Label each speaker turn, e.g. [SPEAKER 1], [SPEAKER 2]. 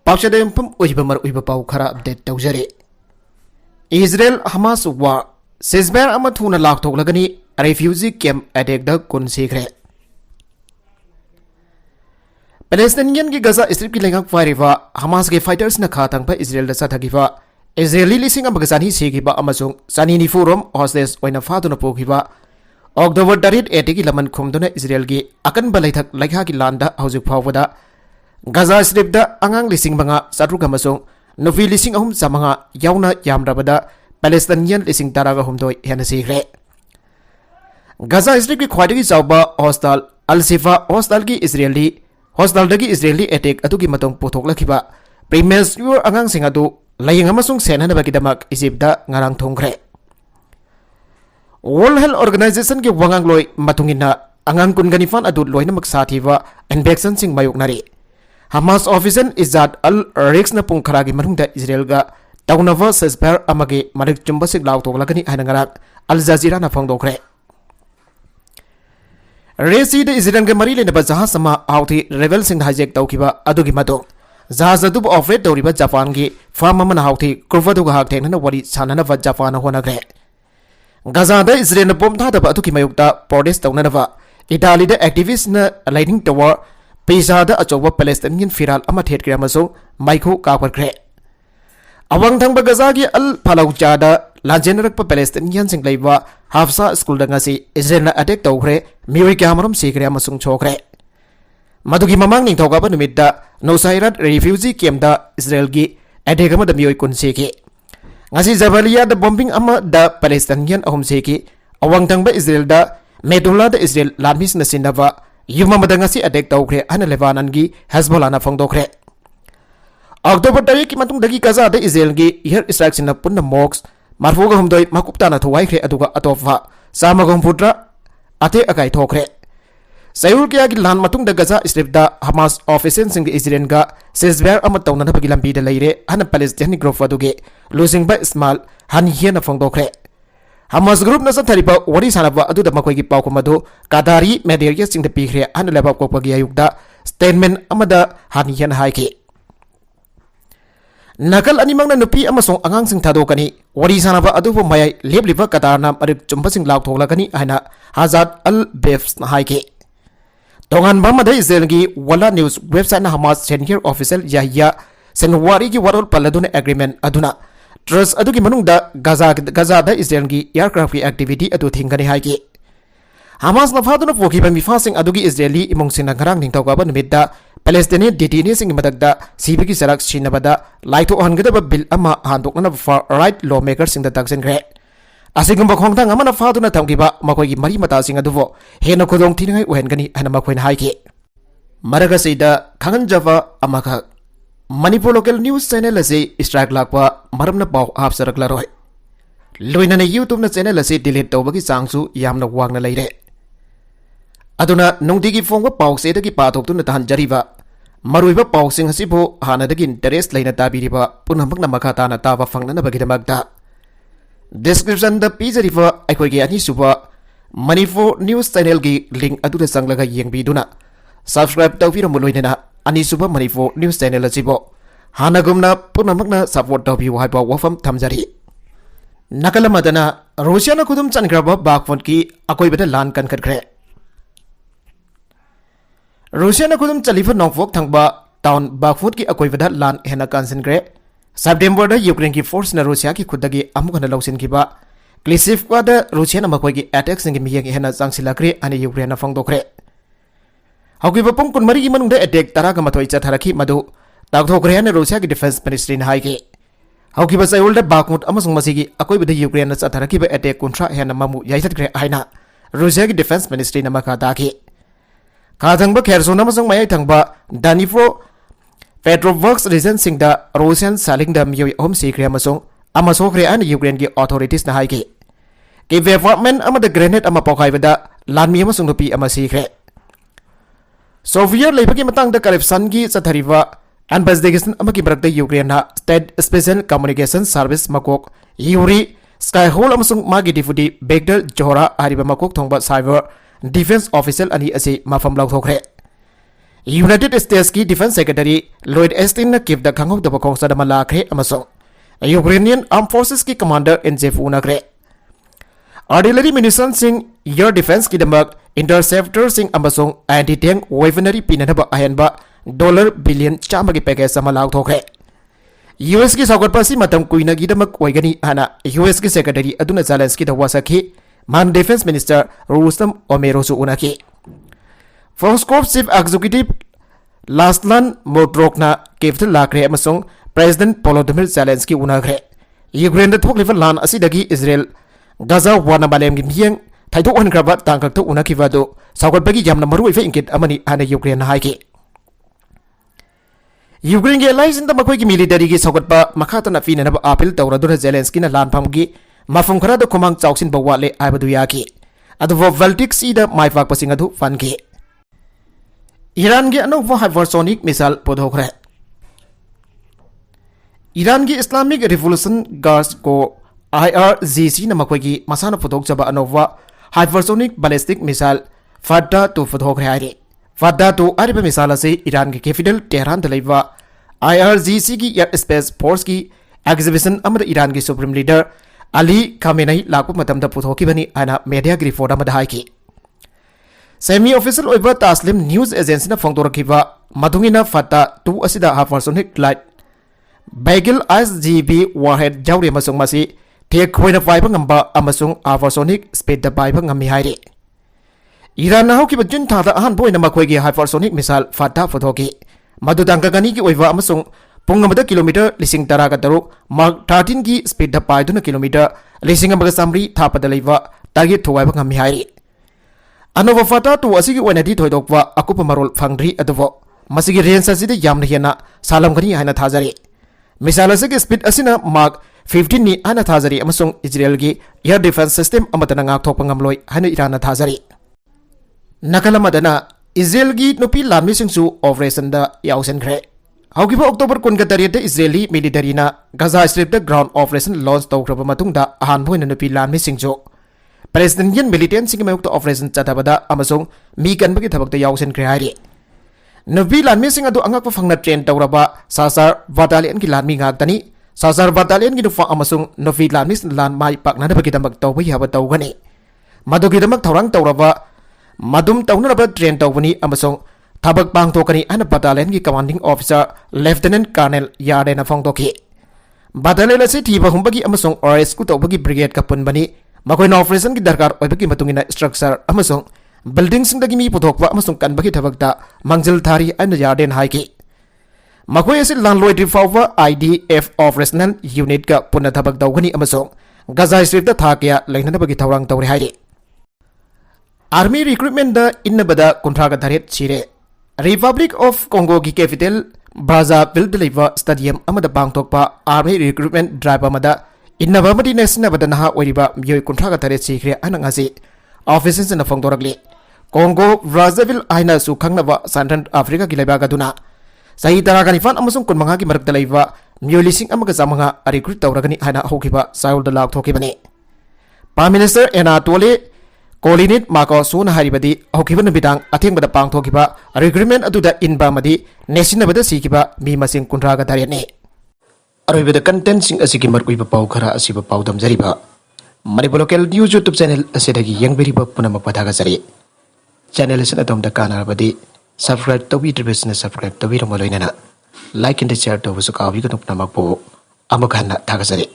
[SPEAKER 1] पाउचदे यमपम उइबमर उइब पाउ खरा अपडेट तौजरे इजराइल हमास वार सिजबेर अमा थुना लाक्थोकलगनी रेफ्यूजी कैंप अटैक द कुनसिख्रे पैलेस्टाइनियन की गजा स्ट्रिप की लेंगक फाइरिवा हमास के फाइटर्स न खातंग पर इजराइल द सथगिवा इजरायली लिसिंग अमगजानी सेगिबा अमसुंग सानिनी फोरम हॉस्टेज ओइना फादुना पोगिबा अक्टोबर 8 की लमन खुमदुना इजराइल की अकन बलैथक लैखा की लांदा हौजिक फावदा गजा स्ट्रिप द अंगांग लिसिंग मंगा सत्रुक अमसुंग नुफी लिसिंग अहुम समंगा याउना यामरबदा पैलेस्टाइनियन लिसिंग तारागा हुमदोय हेन सिख्रे गजा स्ट्रिप की ख्वाइदगी चावबा हॉस्टल अल-शिफा हॉस्टल की इजरायली अटैक अतुकी मतोंग पोथोकलखिबा प्रीमेच्योर अंगांग सिंग अदु लाइंग अमसुंग सेनहनबगिदमक इजिप्टदा ngarang thongkhre World Health Organization की वंगांगलोय मतुंगिना अंगांग कुनगनिफान अदु लोइनमक साथीवा इन्फेक्शन सिंग मायोकनारी हमास ऑफिसर इजाद अल रिक्स न पुंखरा की मनुंगदा इजराइल गा तौनवा सेस्पेर अमगे मरिक चुंबसिक लाउतोगलगनी हायनगरा अल जजीरा न फोंदोखरे रेसी द इजराइल के मरी लेनबा जहाज समा आउथी रेबेल सिंग हाइजेक तौकिबा अदुगी मतो जहाज अदुब ऑपरेट तौरिबा जापान की फार्म अमन हाउथी क्रुफदुगा हाकथेनना वरी साननबा जापान होनग्रे गजादा इजराइल बोम थादबा अदुगी मयुक्ता प्रोटेस्ट तौननबा इटाली द एक्टिविस्ट न लाइनिंग टावर पेजादा अचौबा पैलेस्टाइनियन फिराल अमा थेटक्रे अमसो माइखो कापरख्रे अवंग थंगबा गजा की अल फालौचादा लाजेनरकपा पैलेस्टाइनियन सिंग लैबा हाफसा स्कूल दंगासी इजराइल न अटैक तौख्रे मियोय क्यामरम सिख्रे अमसुंग छोख्रे मधुगी ममांग निंथौगाबा नुमितदा नौसाइरात रेफ्यूजी कैंपदा इजराइल की attack अमदा मियोय कुनसेकी ngasi Jabalia da bombing ama da Palestinian ahum seki awang tangba Israel da Medullah da Israel Lanmis na sinava yuma madangasi attack tawkre ana Lebanon gi Hezbollah na fangdokre October 3 ki matung dagi Gaza da Israel gi air strike sinna punna mox marfoga humdoi makupta na thuwaikhre aduga atofwa samagom putra ate akai thokre Sayul kya ki lan matung da Gaza strip da Hamas officer sing Israel ga sesber ama tawna bagi lambi da leire ana Palestinian group waduge losing by small han hiena fongdokre Hamas group na sathariba wari sanaba adu da makoi gi pawko madu kadari media sing da pikre an leba ko pagi ayukda statement amada han hiena haiki nakal animang na nupi amasong angang sing thadokani wari sanaba adu bo mayai lebliba kadarna arik chumba sing lak thoklagani aina Hazard al-Befs na haiki Tongan Bamada Israel ki wala news website na Hamas senior official Yahya Senwari ki warol paladuna agreement aduna trust adu ki manung da Gaza da Israel ki aircraft ki activity adu thingani hai ki Hamas na faduna pokhi ba mifasing adu ki Israeli imong sina ngarang ning tawga ba numidda Palestinian detainees sing madagda sibi ki sarak sinabada laito hangada ba bill ama handokna far right lawmakers sing da taksen gre Asigumba khongtang amana faduna thamgiba makoi mari mata sing aduvo hena khodong thingai uhengani hana makoina haiki maraga seida khangan java amaka Manipur local news channel ase strike lakpa maramna paw hap sarakla roi loinana YouTube na channel ase delete tawbagi changsu yamna wangna leire aduna nongdigi phongwa paw se dagi pathok tuna tan jariba maruiba paw sing hasibo hana dagi interest leina tabiriba punamakna makata na taba fangnana bagidamakta Description the pizza river aikogi ani suba Manipur news channel gi link adu sanglaga yengbiduna subscribe tawfira muloinena ani suba Manipur news channel asibo hanagumna punamakna support tawbi haiba wafam thamjari nakalamadana Russia na khudum changraba bakfon ki akoibada lan kan khatkre Russia na khudum chalifa nongfok thangba town bakfot ki akoibada lan hena kansenkre September da Ukraine की force na Russia की खुदगी अमुकन लौसिन किबा क्लिसिफ का the Russia na makoi की attacks ngi miyeng hena changsilakre ani Ukraine na fangdokre Haukiba pung kun mari manung da attack taraga mathoi chatharaki madu tagthokre na Russia की defense ministry na haiki Haukiba sayul da bakmut amasung masigi akoi bida Ukraine na chatharaki ba attack kuntra hena mamu yaithatre aina Russia की defense ministry na maka daki Kadangba Kherson amasung mayai thangba Danifro Petroworks region sing da Russian saling da miyoy home secret amasokre an Ukraine ki authorities na haiki ki development ama da grenade ama pokai bada lanmi amasung nupi ama secret Soviet leipaki matang da corruption ki chathariwa investigation ama ki barak da Ukraine na state special communication service makok Yuri Skyhole amasung magi deputy Begdal Johra hariba makok thongba cyber defense official ani ase mafam lauthokre United States की Defense Secretary Lloyd Austin na Kiev da khanghodaba khongsa da malakre amasong Ukrainian Armed Forces की Commander in Chief unakre Artillery munition sing air defense की दमक interceptor sing amasong anti-tank weaponry pinanaba ahenba $1 billion chama की package sama laukthokre US की सौगटपा सी मतम कुइना की दमक ओइगनी हाना US की सेक्रेटरी अदुना जेलेंस्की दा वासखी मान डिफेंस मिनिस्टर रुस्तम ओमेरोसु उनाकी Force Corps Chief Executive Laslan Motrokna Kiev lakre amasong President Volodymyr Zelensky unakre Ukraine da thoklifa lan asidagi Israel Gaza wana balem gi miyang thaidok hankraba tangkak to unakiwa do sawgatbagi yamna maru ife inkit amani ana Ukraine haiki Ukraine ge allies inda makoi gi military gi sawgatba makhata na fina na appeal tawradura Zelensky na lan phamgi mafum khara da khomang chawsin bawale aibadu yaki adu Baltic Sea da maifak pasing adu fanki Iran के अनोखा hypersonic missile पुदोखरे Iran की Islamic Revolution Guards को IRGC नमकोई की मसाना पुदोक जब अनोखा hypersonic ballistic missile फद्दा तो पुदोखरे आये फद्दा तो अरब मिसाइल से ईरान के कैपिटल तेहरान दलेवा IRGC की एयर स्पेस फोर्स की एग्जीबिशन अमद ईरान की सुप्रीम लीडर अली खामेनेई लाकु मतम द पुदोकी बनी आना मीडिया की रिपोर्ट अमद high Semi official over Taslim news agency na phongdorkiba madungina fata tu asida hypersonic light Bagel SGB warhead jawri amasung masi thek khoina paiba ngamba amasung hypersonic speed da paiba ngami haire Iran na hokiba jun thada ahan boina makhoi gi hypersonic missile fata photoki madudang gani gi oiba amasung pungamada kilometer lising tara ga daru mark 13 gi speed da paiduna kilometer lising amaga samri thapada leiba target thowaiba ngami haire Anova fata tu asigi wenadi thoidokwa akupa marol phangri aduvo masigi range asida yamna hena salam gani haina thajari misal asigi speed asina mark 15 ni ana thajari amasung Israel gi air defense system amatana ngak thokpa ngamloi haina Iran na thajari nakala madana Israel gi Nupi Lanmisingsu operation da yaosinkhre haugiba October 13 da Israeli military na Gaza Strip da ground operation launch tawkraba matungda ahan boina Nupi Lanmisingsu President Yen militant sing mayuk to operation chatabada amasung mi kanbagi thabak ta yaosinkhre hairi Nupi Lanmising adu angak pa phangna train tawraba Sasar battalion ki lanmi ngak tani Sasar battalion ki nufa amasung Nupi Lanmising lan mai pakna da bagi tambak tawbai haba tawgani madugi damak thorang tawraba madum tawnaraba train tawbani amasung thabak pang tokani ana battalion ki commanding officer Lieutenant Colonel Yardena phongtoki battalion ase thiba humbagi amasung RS ku tawbagi brigade ka punbani Makoy na operation ki darkar oibaki matungina structure amasung building sing dagi mi puthokwa amasung kanbaki thabakta mangjil thari aina yarden haiki makoy ase landlord rifawa IDF operational unit ka punna thabak dawgani amasung Gaza Strip da thakya lainana bagi thawrang tawre hairi Army recruitment da innabada kontraga dharet chire Republic of Congo ki capital Brazzaville deliver stadium amada bangtokpa Army recruitment drive amada Innaba madi nesina badanaha oiriba myoi kontraga thare chikre anangasi offices na phongdoragli Congo Brazzaville aina su khangnaba Central Africa ki laiba gaduna sahi taragani fan amasung kunmanga ki marakta laiba myoi lising amaga samanga recruit tawragani aina hokiba saul da lak thokibani Prime Minister Anatole Kolinit Mako suna haribadi hokiba nubidang athengbada pangthokiba recruitment aduda inba madi nesina bada sikiba mi masing kontraga thare ne Arabida content sing asiki markuiba pau khara asiba pau damjariba Manipur local news YouTube channel asidagi yangberiba punama padaga jari channel asina tomda kanarabadi subscribe tawi business subscribe tawi ramaloinana like and share to busuka wiganupna makpo amakhanna thagajari